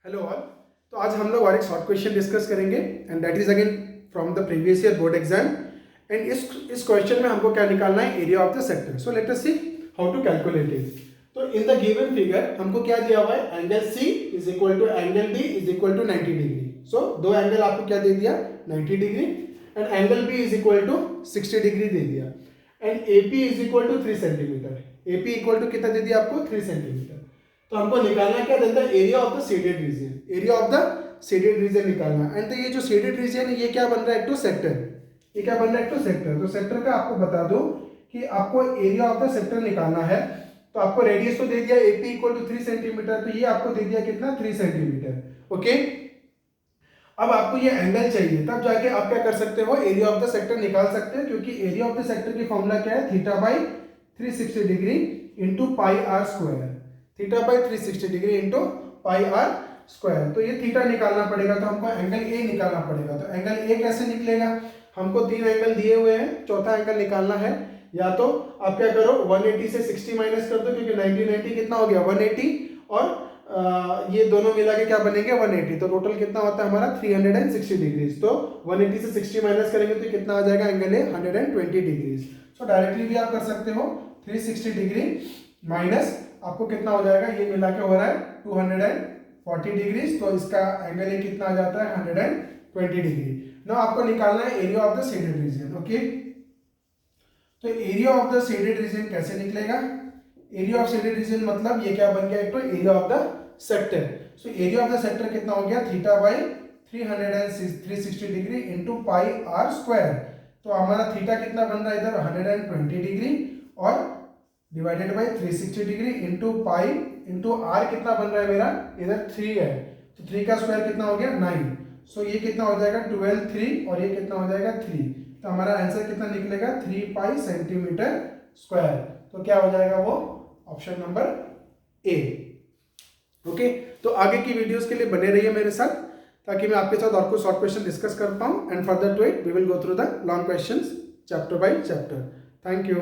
Hello all. तो आज हम लोग और एक शॉर्ट क्वेश्चन डिस्कस करेंगे and that is again from the previous year board exam. And इस क्वेश्चन में हमको क्या निकालना है, area of the sector. So let us see how to calculate it. तो इन द गिवन फिगर हमको क्या दिया हुआ है, angle C is equal to angle B is equal to 90 degree. So दो एंगल आपको क्या दे दिया, 90 degree, and angle B is equal to 60 degree दे दिया, and AP is equal to 3 centimetre. AP equal to कितना दे दिया आपको, 3 सेंटीमीटर। तो हमको निकालना क्या देता है, area of the shaded reason. Area of the shaded reason निकालना। एंड तो ये जो शेडेड रीजन है ये क्या बन रहा है, एक तो सेक्टर। ये क्या बन रहा है, एक तो सेक्टर। तो सेक्टर का आपको बता दो कि आपको एरिया ऑफ द सेक्टर निकालना है। तो आपको रेडियस तो दे दिया एपी इक्वल टू 3 सेंटीमीटर, तो ये आपको दे दिया कितना, 3 सेंटीमीटर। ओके, अब आपको ये एंगल चाहिए, तब जाके आप क्या कर सकते हो, एरिया ऑफ द सेक्टर निकाल सकते हो। क्योंकि एरिया ऑफ द सेक्टर की फॉर्मूला क्या है, theta by 360 degree into pi r square. Theta by 360 degree into pi r square. तो ये थीटा निकालना पड़ेगा, तो हमको एंगल ए निकालना पड़ेगा। तो एंगल ए कैसे निकलेगा, हमको 3 एंगल दिए हुए हैं, चौथा एंगल निकालना है। या तो आप क्या करो, 180 से 60 माइनस कर दो, क्योंकि 90 कितना हो गया, 180, और ये दोनों मिला के क्या बनेंगे, 180। तो टोटल कितना होता है हमारा, 360 डिग्रीज। तो 180 से 60 माइनस करेंगे तो कितना आ जाएगा, angle A 120 degrees. So directly भी आप कर सकते हो, 360 डिग्री माइनस आपको कितना हो जाएगा, ये मिला के हो रहा है 240 डिग्रीज। तो इसका एंगल ए कितना आ जाता है, 120 डिग्री। नाउ आपको निकालना है area of the shaded region. Okay, तो area of the shaded region कैसे निकलेगा, एरिया ऑफ शेडेड रीजन मतलब ये क्या बन गया, एक तो area of the sector. So area of the sector कितना हो गया, theta by 360 degree into pi r square. तो हमारा थीटा कितना बन रहा है इधर, 120 डिग्री, और divided by 360 degree into pi into r कितना बन रहा है मेरा, इधर 3 है। तो 3 का स्क्वायर कितना हो गया, 9। सो ये कितना हो जाएगा, 12, 3, और ये कितना हो जाएगा, 3। तो हमारा आंसर कितना निकलेगा, 3 पाई सेंटीमीटर स्क्वायर। तो क्या हो जाएगा वो, ऑप्शन नंबर ए। ओके, तो आगे की वीडियोस के लिए बने रहिए मेरे साथ, ताकि मैं आपके साथ और कुछ शॉर्ट क्वेश्चन डिस्कस कर पाऊं। And further to it we will go through the long questions chapter by chapter. Thank you.